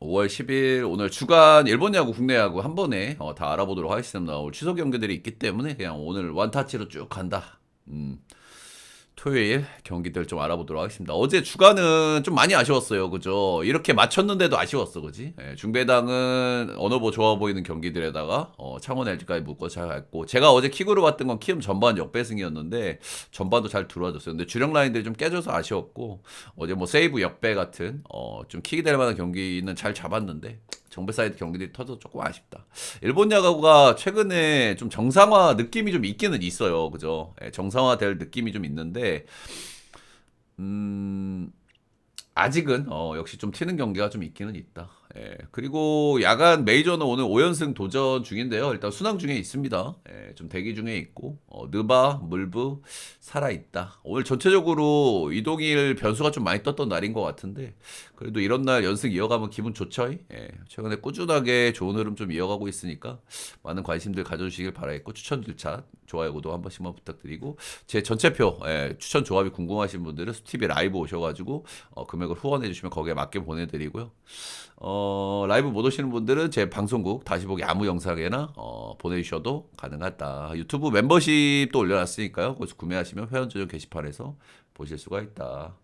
5월 10일 오늘 주간 일본 야구, 국내 야구 한 번에 다 알아보도록 하겠습니다. 오늘 추석 경기들이 있기 때문에 그냥 오늘 원타치로 쭉 간다. 토요일 경기들 좀 알아보도록 하겠습니다. 어제 주간은 좀 많이 아쉬웠어요. 그죠? 이렇게 맞췄는데도 아쉬웠어. 그지? 예, 중배당은 어너버 좋아 보이는 경기들에다가 창원 LG까지 묶어 잘 갔고, 제가 어제 킥으로 봤던 건 키움 전반 역배승이었는데 전반도 잘 들어와줬어요. 근데 주력 라인들이 좀 깨져서 아쉬웠고, 어제 뭐 세이브 역배 같은 좀 킥이 될 만한 경기는 잘 잡았는데 정배 사이드 경기들이 터져서 조금 아쉽다. 일본 야구가 최근에 좀 정상화 느낌이 좀 있기는 있어요. 그죠? 예, 정상화될 느낌이 좀 있는데, 음, 아직은 역시 좀 튀는 경기가 좀 있기는 있다. 예, 그리고 야간 메이저는 오늘 5연승 도전 중인데요. 일단 순항 중에 있습니다. 예, 좀 대기 중에 있고, 느바, 물부 살아있다. 오늘 전체적으로 이동일 변수가 좀 많이 떴던 날인 것 같은데, 그래도 이런 날 연승 이어가면 기분 좋죠. 예, 최근에 꾸준하게 좋은 흐름 좀 이어가고 있으니까 많은 관심들 가져주시길 바라겠고, 추천 줄차 좋아요, 구독 한 번씩만 부탁드리고, 제 전체표 추천 조합이 궁금하신 분들은 수티비 라이브 오셔가지고 금액을 후원해 주시면 거기에 맞게 보내드리고요. 라이브 못 오시는 분들은 제 방송국 다시 보기 아무 영상에나 보내주셔도 가능하다. 유튜브 멤버십도 올려놨으니까요. 거기서 구매하시면 회원 조정 게시판에서 보실 수가 있다.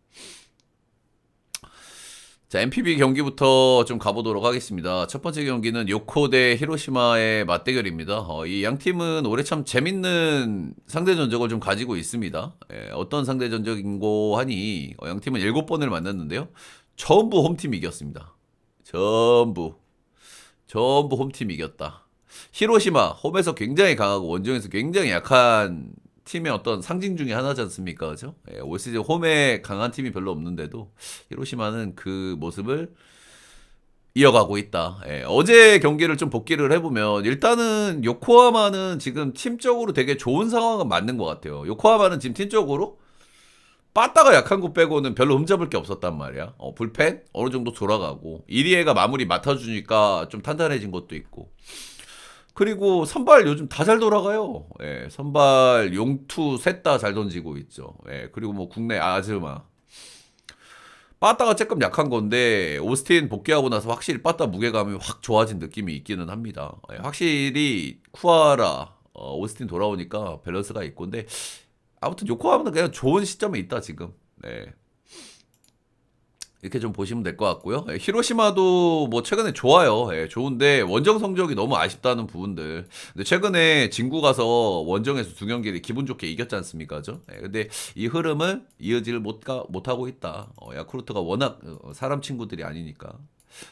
자, MPB 경기부터 좀 가보도록 하겠습니다. 첫 번째 경기는 요코 대 히로시마의 맞대결입니다. 이 양 팀은 올해 참 재밌는 상대 전적을 좀 가지고 있습니다. 어떤 상대 전적인고 하니, 양 팀은 7번을 만났는데요. 전부 홈팀이 이겼습니다. 전부. 전부 홈팀이 이겼다. 히로시마, 홈에서 굉장히 강하고 원정에서 굉장히 약한 팀의 어떤 상징 중에 하나지 않습니까? 그죠? 올 시즌 홈에 강한 팀이 별로 없는데도 히로시마는 그 모습을 이어가고 있다. 어제 경기를 좀 복기를 해보면 일단은 요코하마는 지금 팀적으로 되게 좋은 상황은 맞는 것 같아요. 요코하마는 지금 팀적으로 빠따가 약한 거 빼고는 별로 흠잡을 게 없었단 말이야. 불펜 어느 정도 돌아가고 이리에가 마무리 맡아주니까 좀 탄탄해진 것도 있고. 그리고 선발 요즘 다 잘 돌아가요. 선발 용투 셋 다 잘 던지고 있죠. 그리고 뭐 국내 아즈마. 빠따가 조금 약한 건데 오스틴 복귀하고 나서 확실히 빠따 무게감이 확 좋아진 느낌이 있기는 합니다. 확실히 쿠아라, 오스틴 돌아오니까 밸런스가 있고, 근데 아무튼 요코하마는 그냥 좋은 시점에 있다 지금. 네. 이렇게 좀 보시면 될 것 같고요. 히로시마도 뭐 최근에 좋아요. 좋은데 원정 성적이 너무 아쉽다는 부분들. 근데 최근에 진구 가서 원정에서 두 경기를 기분 좋게 이겼지 않습니까? 죠? 근데 이 흐름을 이어지를 못하고 있다. 야쿠르트가 워낙 사람 친구들이 아니니까.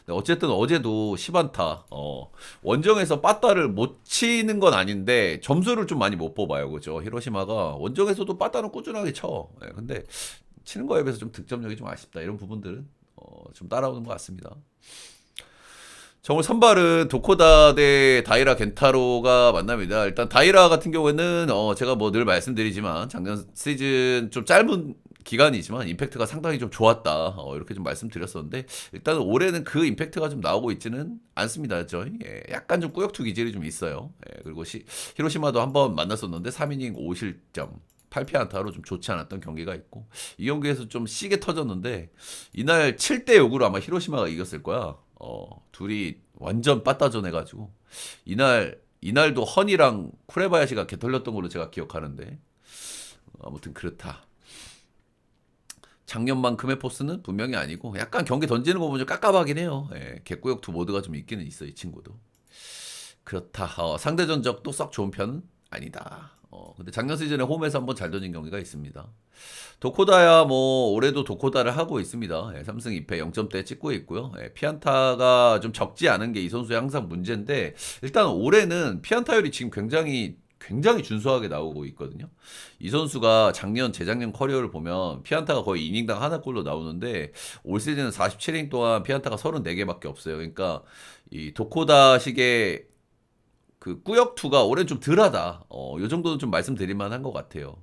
근데 어쨌든 어제도 10안타. 원정에서 빠따를 못 치는 건 아닌데 점수를 좀 많이 못 뽑아요. 그죠? 히로시마가 원정에서도 빠따는 꾸준하게 쳐. 근데 치는 거에 비해서 좀 득점력이 좀 아쉽다. 이런 부분들은 좀 따라오는 것 같습니다. 정말 선발은 도코다 대 다이라 겐타로가 만납니다. 일단 다이라 같은 경우에는 제가 뭐 늘 말씀드리지만 작년 시즌 좀 짧은 기간이지만 임팩트가 상당히 좀 좋았다. 이렇게 좀 말씀드렸었는데 일단은 올해는 그 임팩트가 좀 나오고 있지는 않습니다. 약간 좀 꾸역투 기질이 좀 있어요. 그리고 히로시마도 한번 만났었는데 3이닝 5실점 8피안타로 좀 좋지 않았던 경기가 있고, 이 경기에서 좀 시게 터졌는데 이날 7대 6으로 아마 히로시마가 이겼을 거야. 둘이 완전 빠따전 해가지고 이날도 허니랑 쿠레바야시가 개털렸던 걸로 제가 기억하는데, 아무튼 그렇다. 작년만큼의 포스는 분명히 아니고 약간 경기 던지는 거 보면 좀 깝깝하긴 해요. 개꾸역투 모드가 좀 있기는 있어 이 친구도. 그렇다. 상대 전적도 썩 좋은 편은 아니다. 근데 작년 시즌에 홈에서 한번 잘 던진 경기가 있습니다. 도코다야 뭐 올해도 도코다를 하고 있습니다. 3승 2패 0점대 찍고 있고요. 피안타가 좀 적지 않은 게 이 선수의 항상 문제인데, 일단 올해는 피안타율이 지금 굉장히 준수하게 나오고 있거든요. 이 선수가 작년, 재작년 커리어를 보면 피안타가 거의 이닝당 하나 골로 나오는데 올 시즌은 47이닝 동안 피안타가 34개밖에 없어요. 그러니까 이 도코다식의 그 꾸역투가 올해는 좀 덜하다. 요 정도는 좀 말씀드릴 만한 것 같아요.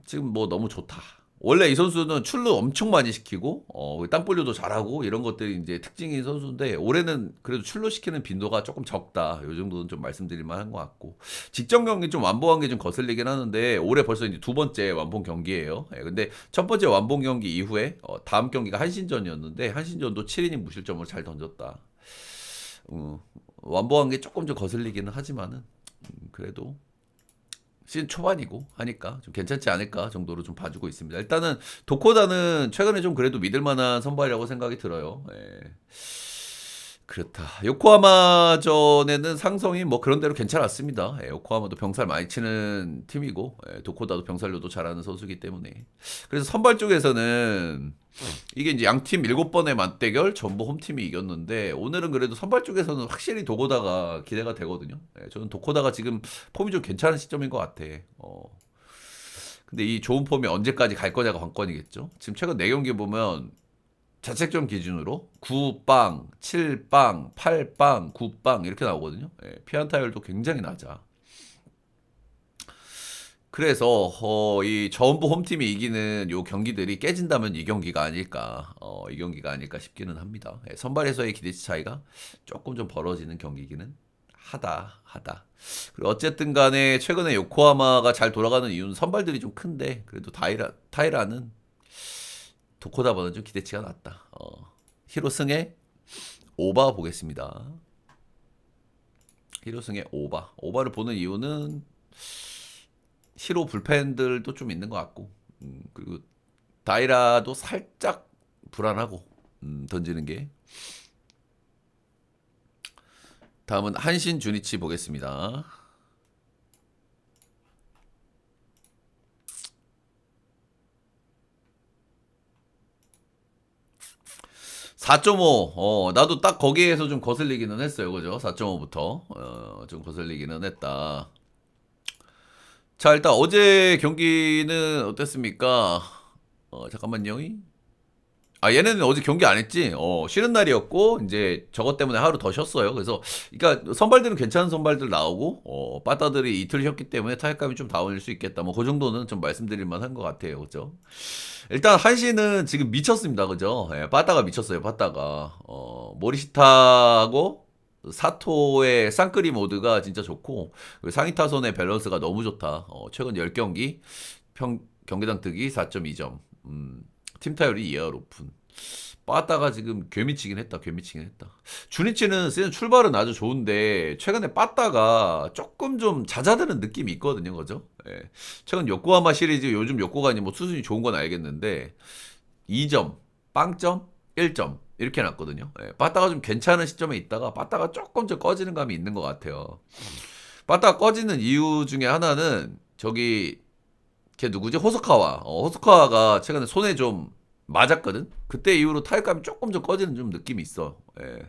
지금 뭐 너무 좋다. 원래 이 선수는 출루 엄청 많이 시키고 땅볼류도 잘하고 이런 것들이 이제 특징인 선수인데 올해는 그래도 출루 시키는 빈도가 조금 적다. 요 정도는 좀 말씀드릴 만한 것 같고 직전 경기 좀 완봉한 게 좀 거슬리긴 하는데 올해 벌써 이제 두 번째 완봉 경기예요. 예, 근데 첫 번째 완봉 경기 이후에 다음 경기가 한신전이었는데 한신전도 7이닝 무실점으로 잘 던졌다. 완봉한 게 조금 좀 거슬리기는 하지만은 그래도 시즌 초반이고 하니까 좀 괜찮지 않을까 정도로 좀 봐주고 있습니다. 일단은 도코다는 최근에 좀 그래도 믿을 만한 선발이라고 생각이 들어요. 예. 그렇다. 요코하마전에는 상성이 뭐 그런 대로 괜찮았습니다. 예, 요코하마도 병살 많이 치는 팀이고 도코다도 병살료도 잘하는 선수기 때문에 그래서 선발 쪽에서는 이게 이제 양팀 7번의 맞대결 전부 홈팀이 이겼는데 오늘은 그래도 선발 쪽에서는 확실히 도코다가 기대가 되거든요. 예, 저는 도코다가 지금 폼이 좀 괜찮은 시점인 것 같아. 근데 이 좋은 폼이 언제까지 갈 거냐가 관건이겠죠. 지금 최근 4경기 보면 자책점 기준으로 9빵, 7빵, 8빵, 9빵 이렇게 나오거든요. 예, 피안타율도 굉장히 낮아. 그래서 이 전부 홈팀이 이기는 요 경기들이 깨진다면 이 경기가 아닐까, 이 경기가 아닐까 싶기는 합니다. 예, 선발에서의 기대치 차이가 조금 좀 벌어지는 경기기는 하다. 그리고 어쨌든 간에 최근에 요코하마가 잘 돌아가는 이유는 선발들이 좀 큰데 그래도 타이라는 도코다보다는 좀 기대치가 낮다. 히로승의 오바 보겠습니다. 히로승의 오바를 보는 이유는 히로 불펜들도 좀 있는 것 같고 그리고 다이라도 살짝 불안하고 던지는 게. 다음은 한신 주니치 보겠습니다. 4.5. 나도 딱 거기에서 좀 거슬리기는 했어요. 그죠? 4.5부터. 좀 거슬리기는 했다. 자, 일단 어제 경기는 어땠습니까? 잠깐만요. 얘네는 어제 경기 안 했지? 쉬는 날이었고, 이제 저것 때문에 하루 더 쉬었어요. 그래서, 그러니까 선발들은 괜찮은 선발들 나오고, 빠따들이 이틀 쉬었기 때문에 타격감이 좀 다운일 수 있겠다. 뭐, 그 정도는 좀 말씀드릴 만한 것 같아요. 그죠? 일단, 한시는 지금 미쳤습니다. 그죠? 예, 빠따가 미쳤어요. 빠따가. 모리시타하고, 사토의 쌍끌이 모드가 진짜 좋고, 상위 타선의 밸런스가 너무 좋다. 최근 10경기, 경기당 뜨기 4.2점. 팀 타율이 2할 오픈. 빠따가 지금 괴미치긴 했다. 주니치는 시즌 출발은 아주 좋은데 최근에 빠따가 조금 좀 잦아드는 느낌이 있거든요. 그죠? 예. 최근 요코하마 시리즈 요즘 요코가 뭐 수준이 좋은 건 알겠는데 2점, 빵점, 1점 이렇게 났거든요. 예. 빠따가 좀 괜찮은 시점에 있다가 빠따가 조금 좀 꺼지는 감이 있는 것 같아요. 빠따가 꺼지는 이유 중에 하나는 저기 걔 누구지? 호소카와. 호소카와가 최근에 손에 좀 맞았거든? 그때 이후로 타격감이 조금 좀 꺼지는 좀 느낌이 있어. 예.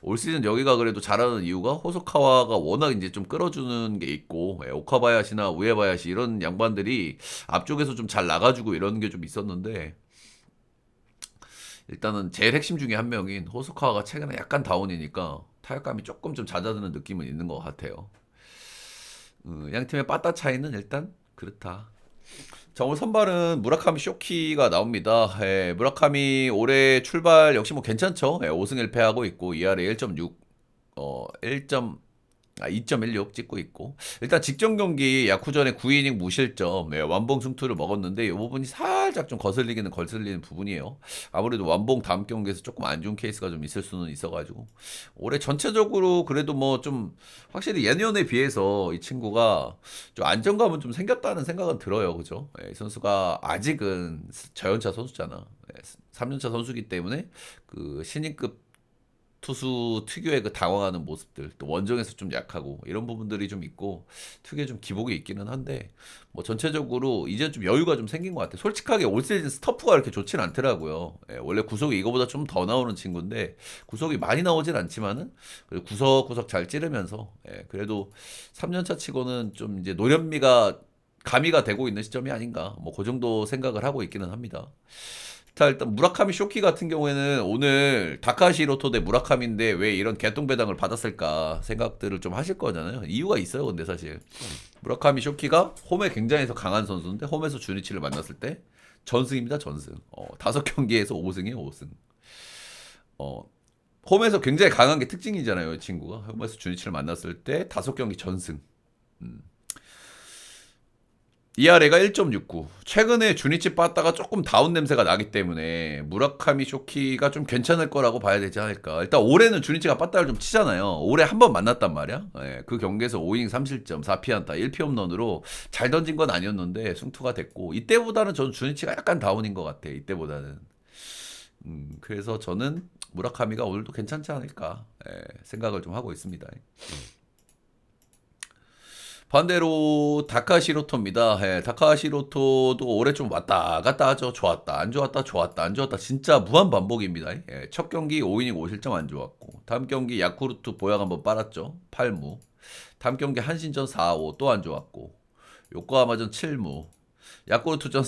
올 시즌 여기가 그래도 잘하는 이유가 호소카와가 워낙 이제 좀 끌어주는 게 있고, 오카바야시나 우에바야시 이런 양반들이 앞쪽에서 좀 잘 나가주고 이런 게 좀 있었는데, 일단은 제일 핵심 중에 한 명인 호소카와가 최근에 약간 다운이니까 타격감이 조금 좀 잦아드는 느낌은 있는 것 같아요. 양 팀의 빠따 차이는 일단 그렇다. 자, 오늘 선발은 무라카미 쇼키가 나옵니다. 예, 무라카미 올해 출발 역시 뭐 괜찮죠. 5승 1패하고 있고 2할에 1.6, 2.16 찍고 있고 일단 직전 경기 야쿠전에 9이닝 무실점 완봉 승투를 먹었는데 이 부분이 살짝 좀 거슬리는 부분이에요. 아무래도 완봉 다음 경기에서 조금 안 좋은 케이스가 좀 있을 수는 있어가지고 올해 전체적으로 그래도 뭐 좀 확실히 예년에 비해서 이 친구가 좀 안정감은 좀 생겼다는 생각은 들어요. 그죠? 이 선수가 아직은 저연차 선수잖아. 3년차 선수기 때문에 그 신인급 투수 특유의 그 당황하는 모습들, 또 원정에서 좀 약하고 이런 부분들이 좀 있고 특유의 좀 기복이 있기는 한데 뭐 전체적으로 이제 좀 여유가 좀 생긴 것 같아요. 솔직하게 올 시즌 스터프가 이렇게 좋진 않더라고요. 원래 구속이 이거보다 좀 더 나오는 친구인데 구속이 많이 나오진 않지만은 그래도 구석구석 잘 찌르면서 그래도 3년차 치고는 좀 이제 노련미가 가미가 되고 있는 시점이 아닌가 뭐 그 정도 생각을 하고 있기는 합니다. 자, 일단 무라카미 쇼키 같은 경우에는 오늘 다카시 히로토 대 무라카미인데 왜 이런 개똥배당을 받았을까 생각들을 좀 하실 거잖아요. 이유가 있어요. 근데 사실 무라카미 쇼키가 홈에 굉장히 강한 선수인데 홈에서 주니치를 만났을 때 전승입니다, 전승. 5경기에서 5승이에요, 5승. 홈에서 굉장히 강한 게 특징이잖아요, 이 친구가. 홈에서 주니치를 만났을 때 5경기 전승. ERA가 1.69. 최근에 주니치 빠따가 조금 다운 냄새가 나기 때문에 무라카미 쇼키가 좀 괜찮을 거라고 봐야 되지 않을까. 일단 올해는 주니치가 빠따를 좀 치잖아요. 올해 한 번 만났단 말이야. 예, 그 경기에서 5이닝 3실점, 4피안타, 1피홈런으로 잘 던진 건 아니었는데 승투가 됐고, 이때보다는 저는 주니치가 약간 다운인 것 같아. 이때보다는. 그래서 저는 무라카미가 오늘도 괜찮지 않을까 생각을 좀 하고 있습니다. 반대로 다카시로토입니다. 다카시로토도 올해 좀 왔다 갔다 하죠. 좋았다 안 좋았다 좋았다 안 좋았다 진짜 무한 반복입니다. 첫 경기 5이닝 5실점 안 좋았고, 다음 경기 야쿠르트 보약 한번 빨았죠. 8무. 다음 경기 한신전 4-5 또 안 좋았고, 요코하마전 7무, 야쿠르트전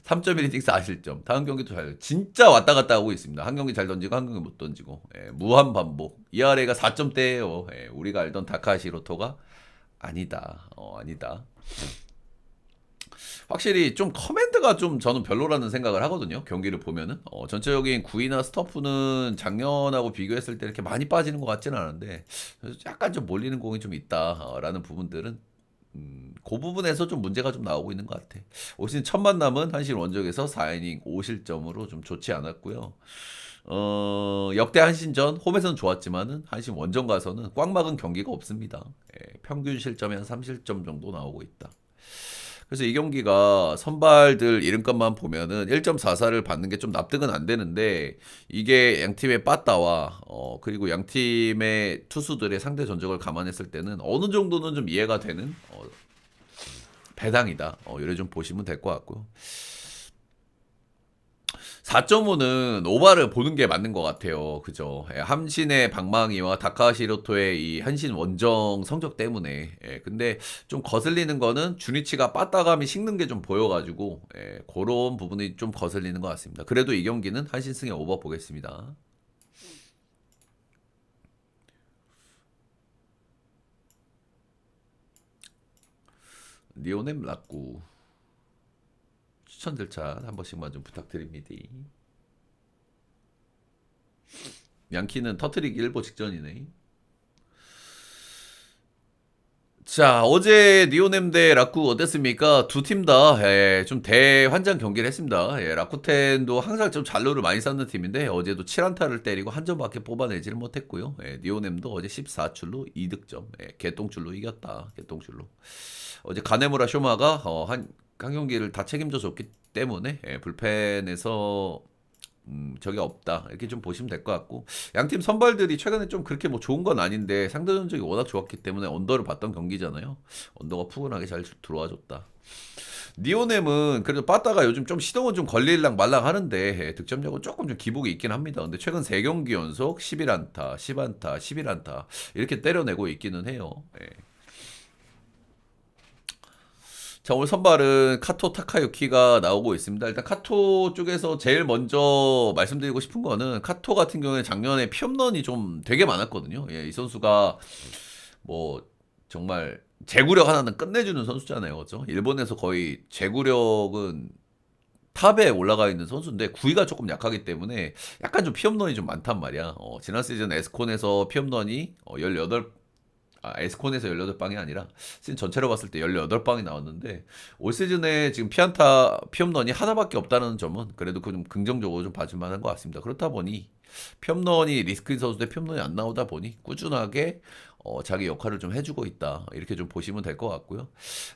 3.1이닝 4실점. 다음 경기도 잘 진짜 왔다 갔다 하고 있습니다. 한 경기 잘 던지고 한 경기 못 던지고, 무한 반복. ERA가 4점대예요. 우리가 알던 다카시로토가 아니다. 아니다. 확실히 좀 커맨드가 좀 저는 별로라는 생각을 하거든요. 경기를 보면은. 전체적인 구위나 스터프는 작년하고 비교했을 때 이렇게 많이 빠지는 것 같지는 않은데, 약간 좀 몰리는 공이 좀 있다라는 부분들은 그 부분에서 좀 문제가 좀 나오고 있는 것 같아. 올 시즌 첫 만남은 한신 원정에서 4이닝 5실점으로 좀 좋지 않았고요. 역대 한신전 홈에서는 좋았지만은 한신 원정 가서는 꽉 막은 경기가 없습니다. 평균 실점이 한 3실점 정도 나오고 있다. 그래서 이 경기가 선발들 이름값만 보면은 1.44를 받는 게 좀 납득은 안 되는데, 이게 양팀의 빠따와 그리고 양팀의 투수들의 상대 전적을 감안했을 때는 어느 정도는 좀 이해가 되는 배당이다. 이래 좀 보시면 될 것 같고요. 4.5는 오바를 보는 게 맞는 것 같아요. 그죠? 함신의 방망이와 다카시로토의 이 한신 원정 성적 때문에. 근데 좀 거슬리는 거는 주니치가 빠따감이 식는 게 좀 보여가지고, 그런 부분이 좀 거슬리는 것 같습니다. 그래도 이 경기는 한신승의 오버 보겠습니다. 리오넴 라꾸 추천 절차 한 번씩만 좀 부탁드립니다. 양키는 터트리기 일보 직전이네. 자, 어제 니오넴 대 라쿠 어땠습니까? 두 팀 다 좀 대환장 경기를 했습니다. 라쿠텐도 항상 좀 잔루를 많이 쌓는 팀인데 어제도 7안타를 때리고 한 점밖에 뽑아내지를 못했고요. 니오넴도 어제 14출루 2득점, 개똥출루 이겼다. 개똥출루. 어제 가네무라 쇼마가 한 경기를 다 책임져 줬기 때문에 불펜에서 적이 없다 이렇게 좀 보시면 될 것 같고, 양팀 선발들이 최근에 좀 그렇게 뭐 좋은 건 아닌데 상대 전적이 워낙 좋았기 때문에 언더를 봤던 경기잖아요. 언더가 푸근하게 잘 들어와 줬다. 니오넴은 그래도 빠따가 요즘 좀 시동은 좀 걸릴랑 말랑 하는데 득점력은 조금 좀 기복이 있긴 합니다. 근데 최근 3경기 연속 11안타, 10안타, 11안타 이렇게 때려내고 있기는 해요. 자, 오늘 선발은 카토 타카유키가 나오고 있습니다. 일단 카토 쪽에서 제일 먼저 말씀드리고 싶은 거는, 카토 같은 경우에 작년에 피홈런이 좀 되게 많았거든요. 이 선수가 뭐 정말 제구력 하나는 끝내주는 선수잖아요. 그죠? 일본에서 거의 제구력은 탑에 올라가 있는 선수인데 구위가 조금 약하기 때문에 약간 좀 피홈런이 좀 많단 말이야. 지난 시즌 에스콘에서 피홈런이 18, 에스콘에서 18방이 아니라 시즌 전체로 봤을 때 18방이 나왔는데, 올 시즌에 지금 피안타 피홈런이 하나밖에 없다는 점은 그래도 좀 긍정적으로 좀 봐줄 만한 것 같습니다. 그렇다 보니 피홈런이 리스크인 선수들 피홈런이 안 나오다 보니 꾸준하게 자기 역할을 좀 해주고 있다 이렇게 좀 보시면 될 것 같고요.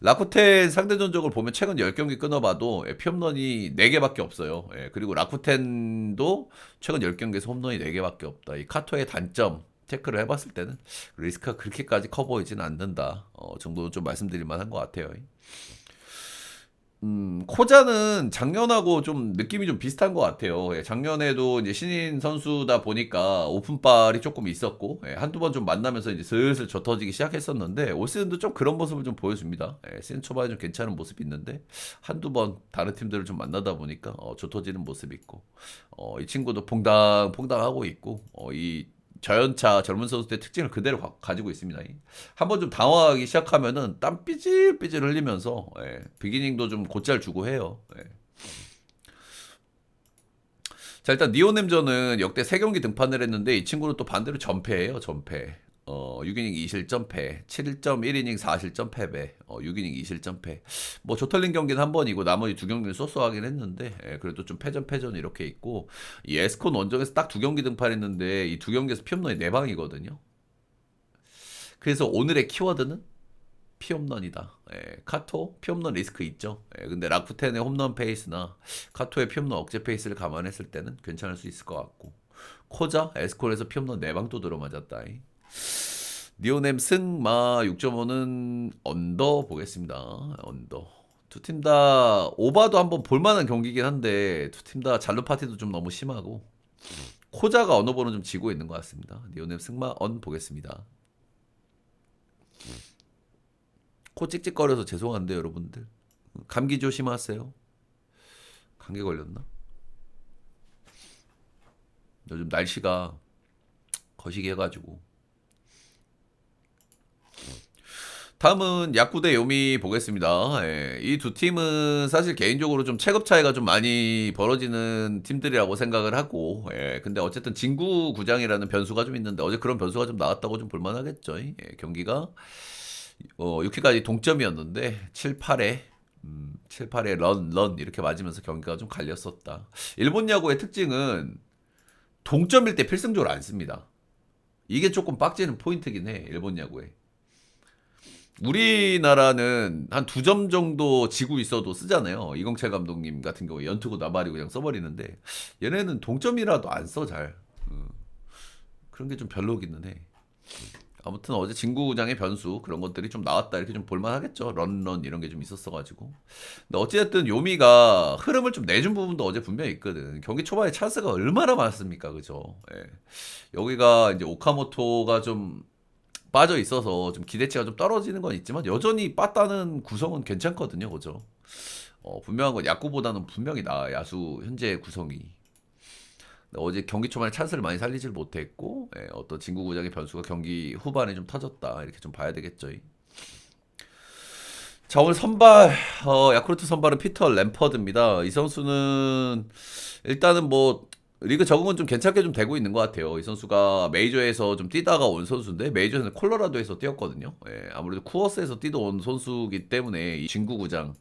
라쿠텐 상대 전적을 보면 최근 10경기 끊어봐도 피홈런이 4개밖에 없어요. 그리고 라쿠텐도 최근 10경기에서 홈런이 4개밖에 없다. 이 카토의 단점 체크를 해봤을 때는 리스크가 그렇게까지 커 보이지는 않는다 정도는 좀 말씀드릴 만한 것 같아요. 코자는 작년하고 좀 느낌이 좀 비슷한 것 같아요. 작년에도 이제 신인 선수다 보니까 오픈발이 조금 있었고, 한두 번 좀 만나면서 이제 슬슬 젖어지기 시작했었는데, 올 시즌도 좀 그런 모습을 좀 보여줍니다. 시즌 초반에 좀 괜찮은 모습이 있는데, 한두 번 다른 팀들을 좀 만나다 보니까 젖어지는 모습이 있고, 이 친구도 퐁당퐁당하고 있고, 이 저연차 젊은 선수들의 특징을 그대로 가지고 있습니다. 한번 좀 당황하기 시작하면은 땀 삐질삐질 흘리면서 비기닝도 좀 곧잘 주고 해요. 자, 일단 니오넴전은 역대 3경기 등판을 했는데 이 친구는 또 반대로 전패예요. 전패. 6이닝 2실점 패, 7.1이닝 4실점 패배, 6이닝 2실점 패. 뭐 조털린 경기는 한 번이고 나머지 두 경기는 쏘쏘하긴 했는데 그래도 좀 패전 이렇게 있고 이 에스콘 원정에서 딱 두 경기 등판했는데 이 두 경기에서 피홈런이 4방이거든요. 그래서 오늘의 키워드는 피홈런이다. 카토 피홈런 리스크 있죠. 근데 라쿠텐의 홈런 페이스나 카토의 피홈런 억제 페이스를 감안했을 때는 괜찮을 수 있을 것 같고 코자 에스콘에서 피홈런 4방 또 들어맞았다. 니오넴 승마 6.5는 언더 보겠습니다. 언더. 두 팀 다 오바도 한번 볼만한 경기긴 한데 두 팀 다 잘루 파티도 좀 너무 심하고 코자가 어느 번은 좀 지고 있는 것 같습니다. 니오넴 승마 언 보겠습니다. 코 찍찍거려서 죄송한데 여러분들 감기 조심하세요. 감기 걸렸나? 요즘 날씨가 거시기 해가지고. 다음은 야쿠 대 요미 보겠습니다. 이 두 팀은 사실 개인적으로 좀 체급 차이가 좀 많이 벌어지는 팀들이라고 생각을 하고, 근데 어쨌든 진구 구장이라는 변수가 좀 있는데 어제 그런 변수가 좀 나왔다고 좀 볼만하겠죠. 경기가 6회까지 동점이었는데 7-8에 7-8에 런 이렇게 맞으면서 경기가 좀 갈렸었다. 일본 야구의 특징은 동점일 때 필승조를 안 씁니다. 이게 조금 빡치는 포인트긴 해. 일본 야구에. 우리나라는 한 2점 정도 지고 있어도 쓰잖아요. 이광철 감독님 같은 경우에 연투고 나발이고 그냥 써버리는데 얘네는 동점이라도 안 써 잘. 그런 게 좀 별로기는 해. 아무튼 어제 진구장의 변수 그런 것들이 좀 나왔다 이렇게 좀 볼만하겠죠. 런 이런 게 좀 있었어가지고. 근데 어찌됐든 요미가 흐름을 좀 내준 부분도 어제 분명히 있거든. 경기 초반에 찬스가 얼마나 많습니까, 그죠? 여기가 이제 오카모토가 좀 빠져 있어서 좀 기대치가 좀 떨어지는 건 있지만 여전히 빠따는 구성은 괜찮거든요, 그죠? 분명한 건 야구보다는 분명히 나아 야수 현재 구성이. 어제 경기 초반에 찬스를 많이 살리질 못했고 어떤 진구구장의 변수가 경기 후반에 좀 터졌다 이렇게 좀 봐야 되겠죠. 자, 오늘 선발 야쿠르트 선발은 피터 램퍼드입니다. 이 선수는 일단은 뭐 리그 적응은 좀 괜찮게 좀 되고 있는 것 같아요. 이 선수가 메이저에서 좀 뛰다가 온 선수인데 메이저에서는 콜로라도에서 뛰었거든요. 아무래도 쿠어스에서 뛰다 온 선수기 때문에 이 진구구장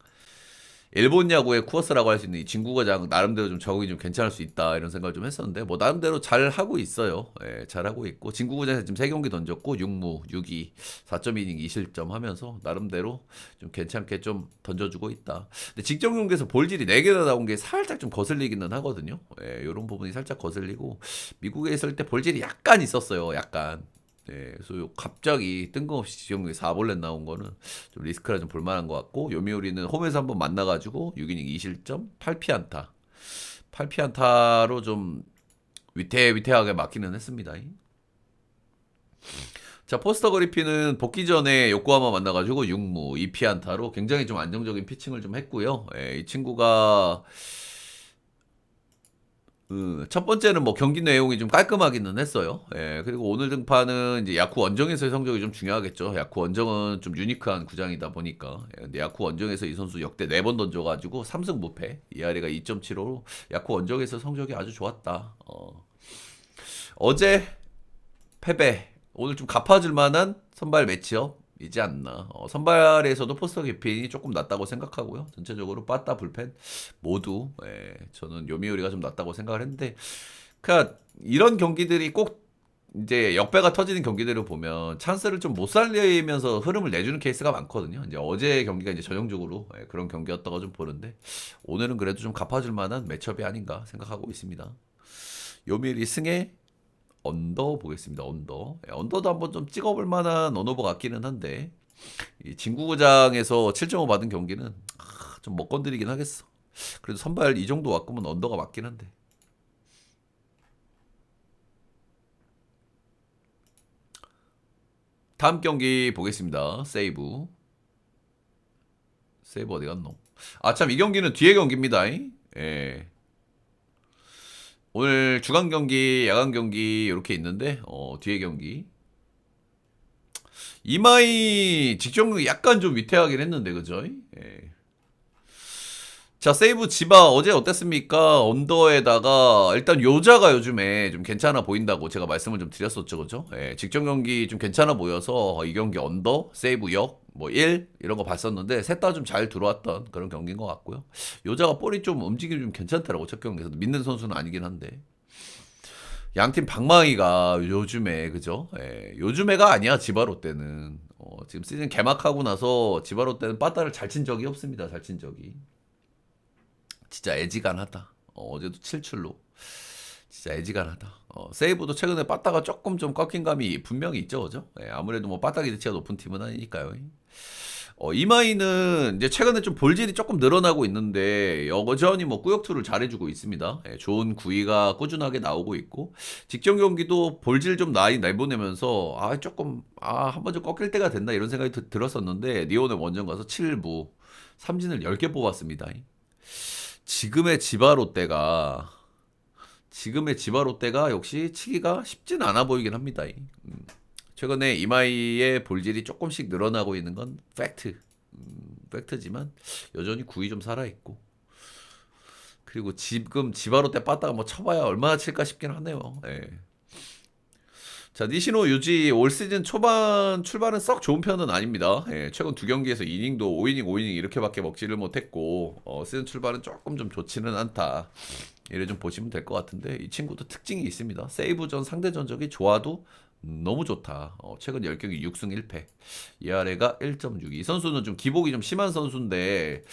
일본 야구의 쿠어스라고 할 수 있는 이 진구구장 나름대로 좀 적응이 좀 괜찮을 수 있다 이런 생각을 좀 했었는데 뭐 나름대로 잘 하고 있어요. 잘 하고 있고 진구구장에서 지금 3경기 던졌고 6무 6이 4.2이닝 2실점 하면서 나름대로 좀 괜찮게 좀 던져주고 있다. 근데 직전 경기에서 볼질이 4개나 나온 게 살짝 좀 거슬리기는 하거든요. 이런 부분이 살짝 거슬리고 미국에 있을 때 볼질이 약간 있었어요. 약간. 그래서 갑자기 뜬금없이 지금 4볼넷 나온 거는 좀 리스크라 좀 볼만한 것 같고 요미우리는 홈에서 한번 만나가지고 6이닝 2실점 8피안타 8피안타로 좀 위태하게 막히는 했습니다. 자, 포스터 그리핀은 복귀 전에 요코하마 만나가지고 6무 2피안타로 굉장히 좀 안정적인 피칭을 좀 했고요. 이 친구가 첫 번째는 뭐 경기 내용이 좀 깔끔하기는 했어요. 그리고 오늘 등판은 이제 야쿠 원정에서의 성적이 좀 중요하겠죠. 야쿠 원정은 좀 유니크한 구장이다 보니까. 근데 야쿠 원정에서 이 선수 역대 4번 던져가지고 3승 무패, ERA가 2.75로 야쿠 원정에서 성적이 아주 좋았다. 어제 패배, 오늘 좀 갚아줄 만한 선발 매치업이지 않나. 선발에서도 포스터 개핀이 조금 낫다고 생각하고요. 전체적으로 빠따 불펜 모두 저는 요미우리가 좀 낫다고 생각을 했는데 그러니까 이런 경기들이 꼭 이제 역배가 터지는 경기들을 보면 찬스를 좀 못 살리면서 흐름을 내주는 케이스가 많거든요. 이제 어제 경기가 이제 전형적으로 그런 경기였다고 좀 보는데 오늘은 그래도 좀 갚아줄 만한 매치업이 아닌가 생각하고 있습니다. 요미우리 승에 언더 보겠습니다. 언더도 한번 좀 찍어볼 만한 언어버 같기는 한데 이 진구구장에서 7.5 받은 경기는 좀 못 건드리긴 하겠어. 그래도 선발 이 정도 왔으면 언더가 맞긴 한데. 다음 경기 보겠습니다. 세이브 어디 갔노? 참 이 경기는 뒤에 경기입니다. 오늘 주간 경기, 야간 경기 이렇게 있는데 뒤에 경기 이마이 직전 경기 약간 좀 위태하긴 했는데 그죠? 자, 세이브 지바 어제 어땠습니까? 언더에다가 일단 요자가 요즘에 좀 괜찮아 보인다고 제가 말씀을 좀 드렸었죠, 그죠? 예, 직전 경기 좀 괜찮아 보여서 이 경기 언더, 세이브 역, 뭐 1, 이런 거 봤었는데 셋 다 좀 잘 들어왔던 그런 경기인 것 같고요. 요자가 볼이 좀 움직임이 좀 괜찮더라고, 첫 경기에서. 믿는 선수는 아니긴 한데. 양팀 방망이가 요즘에, 그죠? 예, 요즘에가 아니야, 지바로 때는. 지금 시즌 개막하고 나서 지바로 때는 빠따를 잘 친 적이 없습니다, 잘 친 적이. 진짜 애지간하다. 어제도 7출로. 진짜 애지간하다. 세이브도 최근에 빠따가 조금 좀 꺾인 감이 분명히 있죠, 그죠? 예, 아무래도 뭐 빠따 기대치가 높은 팀은 아니니까요. 이마이는 이제 최근에 좀 볼질이 조금 늘어나고 있는데 여전히 뭐 꾸역투를 잘해주고 있습니다. 예, 좋은 구위가 꾸준하게 나오고 있고 직전 경기도 볼질 좀 내보내면서 조금 한 번 좀 꺾일 때가 됐나 이런 생각이 들었었는데 니온의 원정 가서 7무 삼진을 10개 뽑았습니다. 지금의 지바롯데가 역시 치기가 쉽진 않아 보이긴 합니다. 최근에 이마이의 볼질이 조금씩 늘어나고 있는 건 팩트지만 여전히 구위 좀 살아있고 그리고 지금 지바롯데 빠따가 뭐 쳐봐야 얼마나 칠까 싶긴 하네요. 예. 자, 니시노 유지 올 시즌 초반 출발은 썩 좋은 편은 아닙니다. 예, 최근 두 경기에서 이닝도 5이닝 5이닝 이렇게밖에 먹지를 못했고 시즌 출발은 조금 좀 좋지는 않다. 이래 좀 보시면 될 것 같은데 이 친구도 특징이 있습니다. 세이브전 상대 전적이 좋아도 너무 좋다. 최근 10경기 6승 1패. 이 아래가 1.6. 이 선수는 좀 기복이 좀 심한 선수인데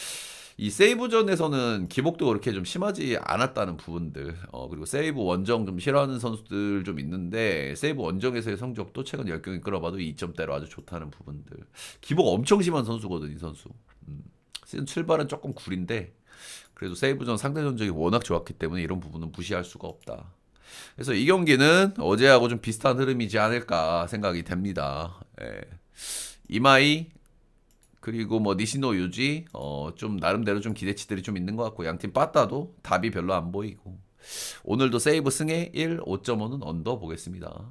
이 세이브전에서는 기복도 그렇게 좀 심하지 않았다는 부분들. 그리고 세이브 원정 좀 싫어하는 선수들 좀 있는데 세이브 원정에서의 성적도 최근 10경기 끌어봐도 2점대로 아주 좋다는 부분들. 기복 엄청 심한 선수거든, 이 선수. 시즌 출발은 조금 구린데 그래도 세이브전 상대 전적이 워낙 좋았기 때문에 이런 부분은 무시할 수가 없다. 그래서 이 경기는 어제하고 좀 비슷한 흐름이지 않을까 생각이 됩니다. 예. 이마이 그리고 뭐 니시노 유지 좀 나름대로 좀 기대치들이 좀 있는 것 같고 양팀 빠따도 답이 별로 안 보이고 오늘도 세이브 승에 1, 5.5는 언더 보겠습니다.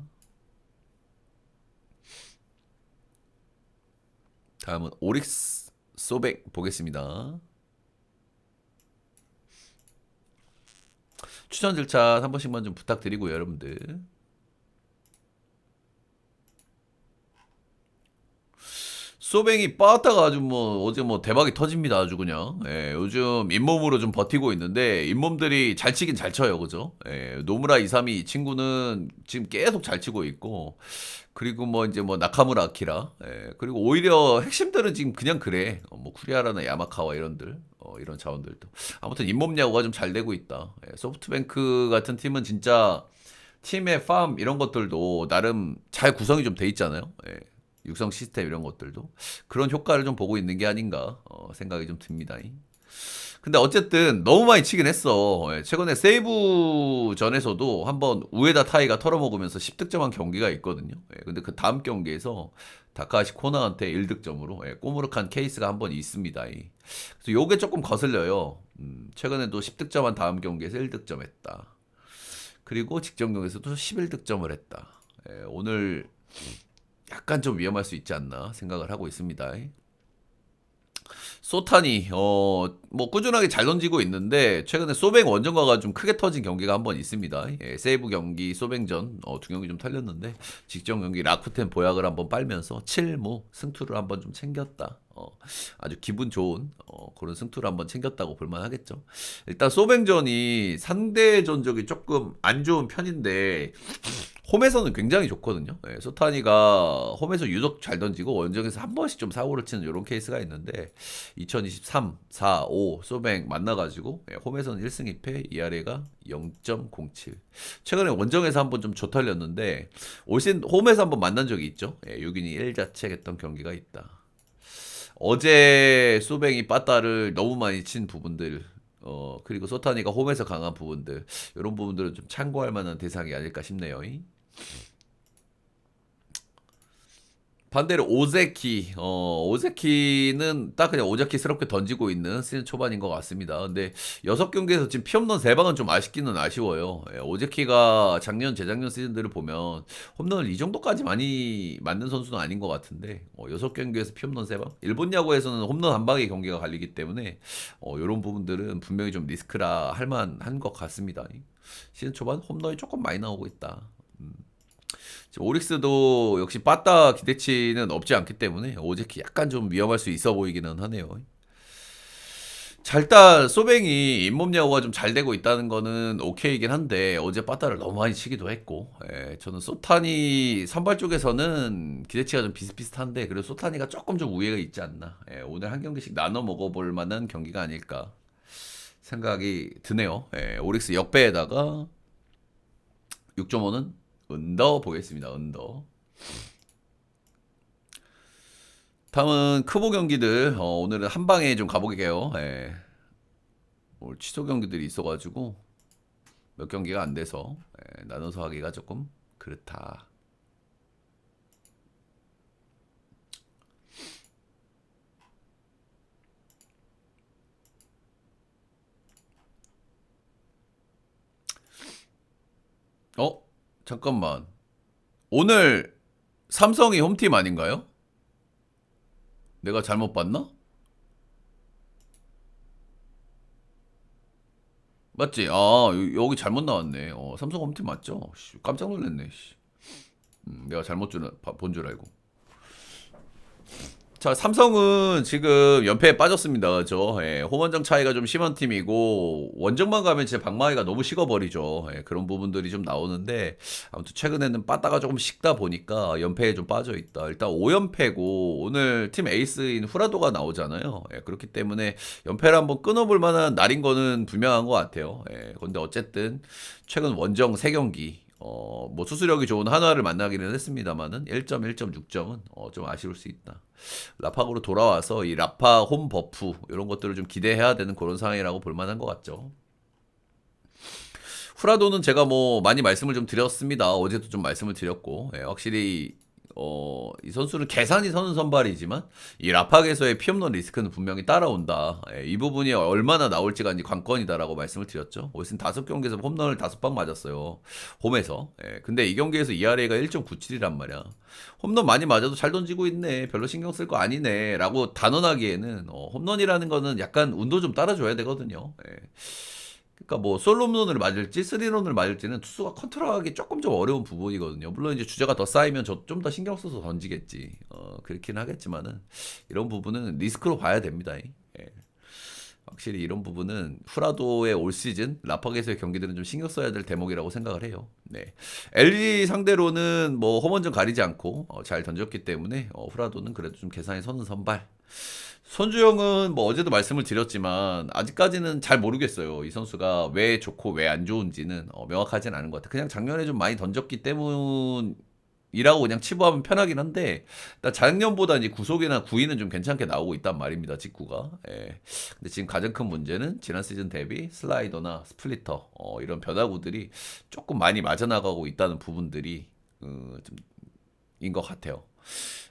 다음은 오릭스 소백 보겠습니다. 추천 절차 한 번씩만 좀 부탁드리고요, 여러분들. 소뱅이 빠따가 아주 뭐 어제 뭐 대박이 터집니다, 아주 그냥. 예, 요즘 잇몸으로 좀 버티고 있는데 잇몸들이 잘 치긴 잘 쳐요, 그죠? 예, 노무라 232 이 친구는 지금 계속 잘 치고 있고 그리고 뭐 이제 뭐 나카무라 아키라 그리고 오히려 핵심들은 지금 그냥 그래. 뭐 쿠리아라나 야마카와 이런들 이런 자원들도 아무튼 잇몸 야구가 좀 잘 되고 있다. 소프트뱅크 같은 팀은 진짜 팀의 팜 이런 것들도 나름 잘 구성이 좀 돼 있잖아요. 육성 시스템 이런 것들도 그런 효과를 좀 보고 있는 게 아닌가 생각이 좀 듭니다. 근데 어쨌든 너무 많이 치긴 했어. 최근에 세이브 전에서도 한번 우에다 타이가 털어먹으면서 10득점한 경기가 있거든요. 근데 그 다음 경기에서 다카하시 코나한테 1득점으로 꼬무룩한 케이스가 한번 있습니다. 그래서 요게 조금 거슬려요. 최근에도 10득점한 다음 경기에서 1득점 했다. 그리고 직전 경기에서도 11득점을 했다. 오늘 약간 좀 위험할 수 있지 않나 생각을 하고 있습니다. 소탄이 뭐 꾸준하게 잘 던지고 있는데 최근에 소뱅 원정가가 좀 크게 터진 경기가 한번 있습니다. 세이브 경기, 소뱅전 두 경기 좀 털렸는데 직전 경기 라쿠텐 보약을 한번 빨면서 7무 승투를 한번 좀 챙겼다. 아주 기분 좋은 그런 승투를 한번 챙겼다고 볼만 하겠죠. 일단 소뱅전이 상대 전적이 조금 안 좋은 편인데 홈에서는 굉장히 좋거든요. 소타니가 홈에서 유독 잘 던지고 원정에서 한 번씩 좀 사고를 치는 이런 케이스가 있는데 2023, 4, 5 소뱅 만나가지고 홈에서는 1승 2패, 이 아래가 0.07. 최근에 원정에서 한번 좀 조털렸는데 올 시즌 홈에서 한번 만난 적이 있죠. 6인이 1자책했던 경기가 있다. 어제 소뱅이 빠따를 너무 많이 친 부분들 그리고 소타니가 홈에서 강한 부분들 이런 부분들은 좀 참고할 만한 대상이 아닐까 싶네요. 반대로 오제키, 오제키는 딱 그냥 오제키스럽게 던지고 있는 시즌 초반인 것 같습니다. 근데 6경기에서 지금 피 홈런 3방은 좀 아쉽기는 아쉬워요. 예, 오제키가 작년, 재작년 시즌들을 보면 홈런을 이 정도까지 많이 맞는 선수는 아닌 것 같은데, 6경기에서 피 홈런 3방? 일본 야구에서는 홈런 한 방의 경기가 갈리기 때문에, 이런 부분들은 분명히 좀 리스크라 할 만한 것 같습니다. 시즌 초반 홈런이 조금 많이 나오고 있다. 오릭스도 역시 빠따 기대치는 없지 않기 때문에 오제키 약간 좀 위험할 수 있어 보이기는 하네요. 자, 일단 소뱅이 잇몸 야구가 좀 잘 되고 있다는 거는 오케이긴 한데 어제 빠따를 너무 많이 치기도 했고, 저는 소타니 선발 쪽에서는 기대치가 좀 비슷비슷한데 그래도 소타니가 조금 좀 우위가 있지 않나. 오늘 한 경기씩 나눠 먹어볼 만한 경기가 아닐까 생각이 드네요. 오릭스 역배에다가 6.5는 언더 보겠습니다. 언더. 다음은 크보 경기들. 오늘은 한 방에 좀 가보게요. 오늘 취소 경기들이 있어가지고 몇 경기가 안 돼서 나눠서 하기가 조금 그렇다. 잠깐만. 오늘 삼성이 홈팀 아닌가요? 내가 잘못 봤나? 맞지? 여기 잘못 나왔네. 삼성 홈팀 맞죠? 씨, 깜짝 놀랐네. 씨. 내가 본 줄 알고. 자, 삼성은 지금 연패에 빠졌습니다. 그죠? 홈원정 차이가 좀 심한 팀이고, 원정만 가면 진짜 방망이가 너무 식어버리죠. 그런 부분들이 좀 나오는데, 아무튼 최근에는 빠따가 조금 식다 보니까 연패에 좀 빠져 있다. 일단 5연패고, 오늘 팀 에이스인 후라도가 나오잖아요. 그렇기 때문에 연패를 한번 끊어볼 만한 날인 거는 분명한 것 같아요. 근데 어쨌든, 최근 원정 3경기, 뭐 수수력이 좋은 한화를 만나기는 했습니다만은 1점, 1.6점은 좀 아쉬울 수 있다. 라팍으로 돌아와서 이 라팍 홈 버프 이런 것들을 좀 기대해야 되는 그런 상황이라고 볼 만한 것 같죠. 후라도는 제가 뭐 많이 말씀을 좀 드렸습니다. 어제도 좀 말씀을 드렸고, 확실히 이 선수는 계산이 서는 선발이지만 이 라팍에서의 피홈런 리스크는 분명히 따라온다. 이 부분이 얼마나 나올지가 이제 관건이다라고 말씀을 드렸죠. 올 시즌 5경기에서 홈런을 5방 맞았어요. 홈에서. 근데 이 경기에서 ERA가 1.97이란 말이야. 홈런 많이 맞아도 잘 던지고 있네. 별로 신경 쓸 거 아니네. 라고 단언하기에는 홈런이라는 거는 약간 운도 좀 따라줘야 되거든요. 그러니까 뭐 솔로홈런을 맞을지 스리런을 맞을지는 투수가 컨트롤하기 조금 좀 어려운 부분이거든요. 물론 이제 주자가 더 쌓이면 좀 더 신경 써서 던지겠지. 그렇긴 하겠지만은 이런 부분은 리스크로 봐야 됩니다. 확실히 이런 부분은 후라도의 올 시즌 라팍에서의 경기들은 좀 신경 써야 될 대목이라고 생각을 해요. 네. LG 상대로는 뭐 홈런전 가리지 않고 잘 던졌기 때문에 후라도는 그래도 좀 계산이 서는 선발. 손주영은 뭐 어제도 말씀을 드렸지만 아직까지는 잘 모르겠어요. 이 선수가 왜 좋고 왜 안 좋은지는 명확하진 않은 것 같아요. 그냥 작년에 좀 많이 던졌기 때문이라고 그냥 치부하면 편하긴 한데 일단 작년보다 이제 구속이나 구위는 좀 괜찮게 나오고 있단 말입니다. 직구가. 근데 지금 가장 큰 문제는 지난 시즌 대비 슬라이더나 스플리터 이런 변화구들이 조금 많이 맞아나가고 있다는 부분들이 좀 인 것 같아요.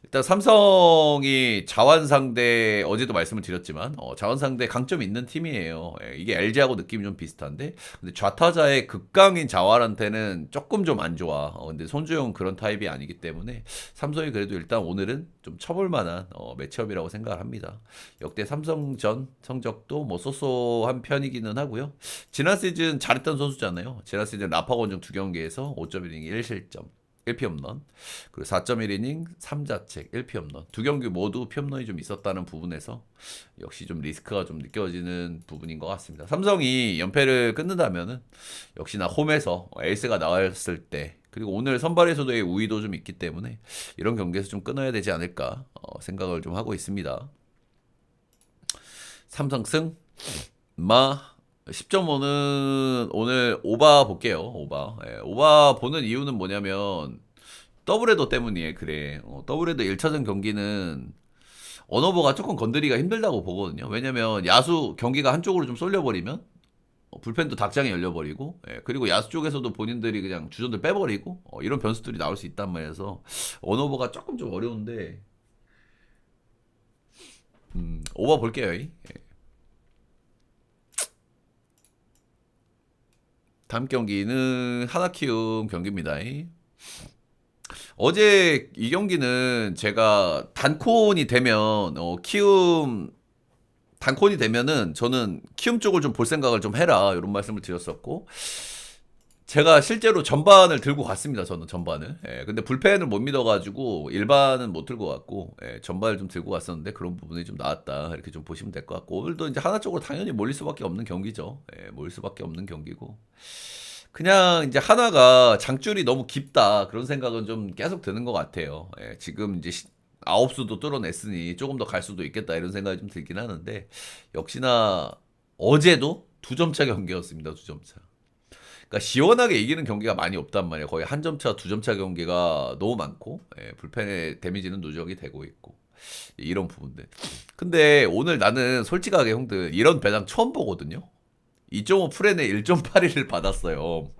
일단 삼성이 자완 상대 어제도 말씀을 드렸지만 자완 상대 강점이 있는 팀이에요. 이게 LG하고 느낌이 좀 비슷한데 근데 좌타자의 극강인 자완한테는 조금 좀 안 좋아. 근데 손주영은 그런 타입이 아니기 때문에 삼성이 그래도 일단 오늘은 좀 쳐볼 만한 매치업이라고 생각을 합니다. 역대 삼성전 성적도 뭐 쏘쏘한 편이기는 하고요. 지난 시즌 잘했던 선수잖아요. 지난 시즌 라파 원정 2경기에서 5.1이닝 1실점 1피홈런 그리고 4.1이닝 3자책 1피홈런 두 경기 모두 피홈런이 좀 있었다는 부분에서 역시 좀 리스크가 좀 느껴지는 부분인 것 같습니다. 삼성이 연패를 끊는다면은 역시나 홈에서 에이스가 나왔을 때 그리고 오늘 선발에서도의 우위도 좀 있기 때문에 이런 경기에서 좀 끊어야 되지 않을까 생각을 좀 하고 있습니다. 삼성승 10.5는 오늘 오바 볼게요. 오바 보는 이유는 뭐냐면 더블헤더 때문이에요. 그래. 더블헤더 1차전 경기는 언어버가 조금 건드리기가 힘들다고 보거든요. 왜냐면 야수 경기가 한쪽으로 좀 쏠려버리면 불펜도 닭장이 열려버리고, 그리고 야수 쪽에서도 본인들이 그냥 주전들 빼버리고, 이런 변수들이 나올 수 있단 말이어서 원오버가 조금 좀 어려운데, 오버 볼게요. 다음 경기는 하나 키움 경기입니다. 어제 이 경기는 제가 단콘이 되면 키움 단콘이 되면은 저는 키움 쪽을 좀 볼 생각을 좀 해라 이런 말씀을 드렸었고, 제가 실제로 전반을 들고 갔습니다. 저는 전반을. 근데 불펜을 못 믿어가지고 일반은 못 들고 갔고, 전반을 좀 들고 갔었는데 그런 부분이 좀 나왔다 이렇게 좀 보시면 될 것 같고, 오늘도 이제 하나 쪽으로 당연히 몰릴 수밖에 없는 경기죠. 몰릴 수밖에 없는 경기고, 그냥 이제 하나가 장줄이 너무 깊다 그런 생각은 좀 계속 드는 것 같아요. 지금 이제 아홉 수도 뚫어냈으니 조금 더 갈 수도 있겠다 이런 생각이 좀 들긴 하는데, 역시나 어제도 두 점 차 경기였습니다. 두 점 차. 그러니까 시원하게 이기는 경기가 많이 없단 말이에요. 거의 한 점 차, 두 점 차 경기가 너무 많고, 불펜의 데미지는 누적이 되고 있고, 이런 부분들. 근데 오늘 나는 솔직하게 형들 이런 배당 처음 보거든요. 2.5 프렌에 1.81을 받았어요.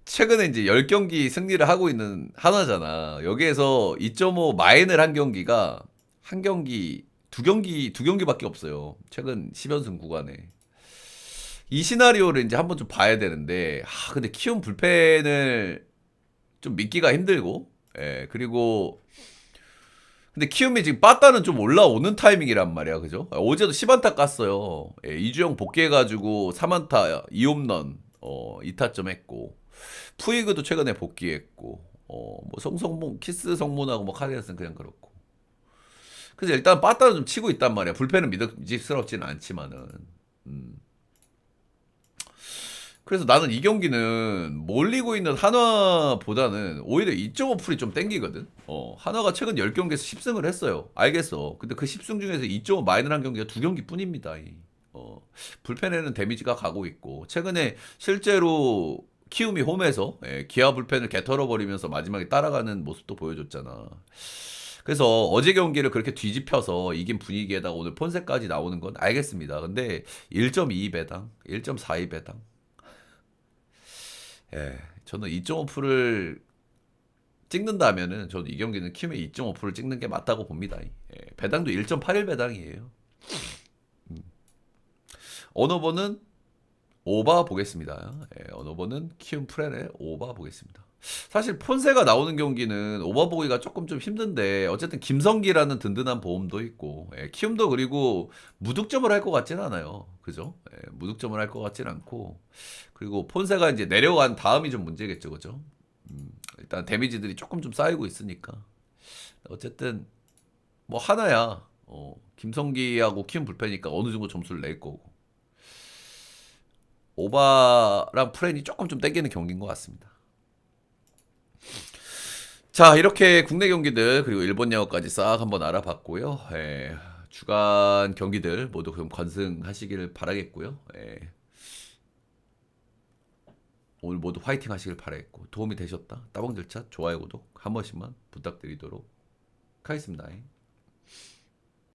최근에 이제 10경기 승리를 하고 있는 하나잖아. 여기에서 2.5 마인을 한 경기가 한 경기, 두 경기밖에 없어요. 최근 10연승 구간에. 이 시나리오를 이제 한번 좀 봐야 되는데, 근데 키움 불펜을 좀 믿기가 힘들고, 그리고 근데 키움이 지금 빠따는 좀 올라오는 타이밍이란 말이야, 그죠? 어제도 10안타 깠어요. 이주영 복귀해가지고 3안타, 2홈런, 2타점 했고, 푸이그도 최근에 복귀했고, 뭐 성성문, 키스 성문하고 뭐 카리아스는 그냥 그렇고. 그래서 일단 빠따는 좀 치고 있단 말이야. 불펜은 믿음직스럽지는 않지만은. 음. 그래서 나는 이 경기는 몰리고 있는 한화보다는 오히려 2.5 풀이 좀 땡기거든. 한화가 최근 10경기에서 10승을 했어요. 알겠어. 근데 그 10승 중에서 2.5 마이너한 경기가 두 경기 뿐입니다. 불펜에는 데미지가 가고 있고, 최근에 실제로 키움이 홈에서 기아 불펜을 개털어 버리면서 마지막에 따라가는 모습도 보여줬잖아. 그래서 어제 경기를 그렇게 뒤집혀서 이긴 분위기에다가 오늘 폰세까지 나오는 건 알겠습니다. 근데 1.22 배당, 1.42 배당. 저는 2.5%를 찍는다면은 저는 이 경기는 키움의 2.5%를 찍는 게 맞다고 봅니다. 배당도 1.81 배당이에요. 언어버는 오바 보겠습니다. 언어버는 키움 프렌의 오바 보겠습니다. 사실 폰세가 나오는 경기는 오바 보기가 조금 좀 힘든데, 어쨌든 김성기라는 든든한 보험도 있고, 키움도 그리고 무득점을 할 것 같지는 않아요. 그죠? 무득점을 할 것 같지는 않고, 그리고 폰세가 이제 내려간 다음이 좀 문제겠죠. 그죠? 일단 데미지들이 조금 좀 쌓이고 있으니까. 어쨌든 뭐 하나야. 김성기하고 키움 불패니까 어느 정도 점수를 낼 거고. 오바랑 프렌이 조금 좀 땡기는 경기인 것 같습니다. 자, 이렇게 국내 경기들 그리고 일본 야구까지 싹 한번 알아봤고요. 주간 경기들 모두 좀 관승하시길 바라겠고요. 오늘 모두 화이팅 하시길 바라겠고, 도움이 되셨다, 따봉 절차, 좋아요, 구독 한 번씩만 부탁드리도록 하겠습니다.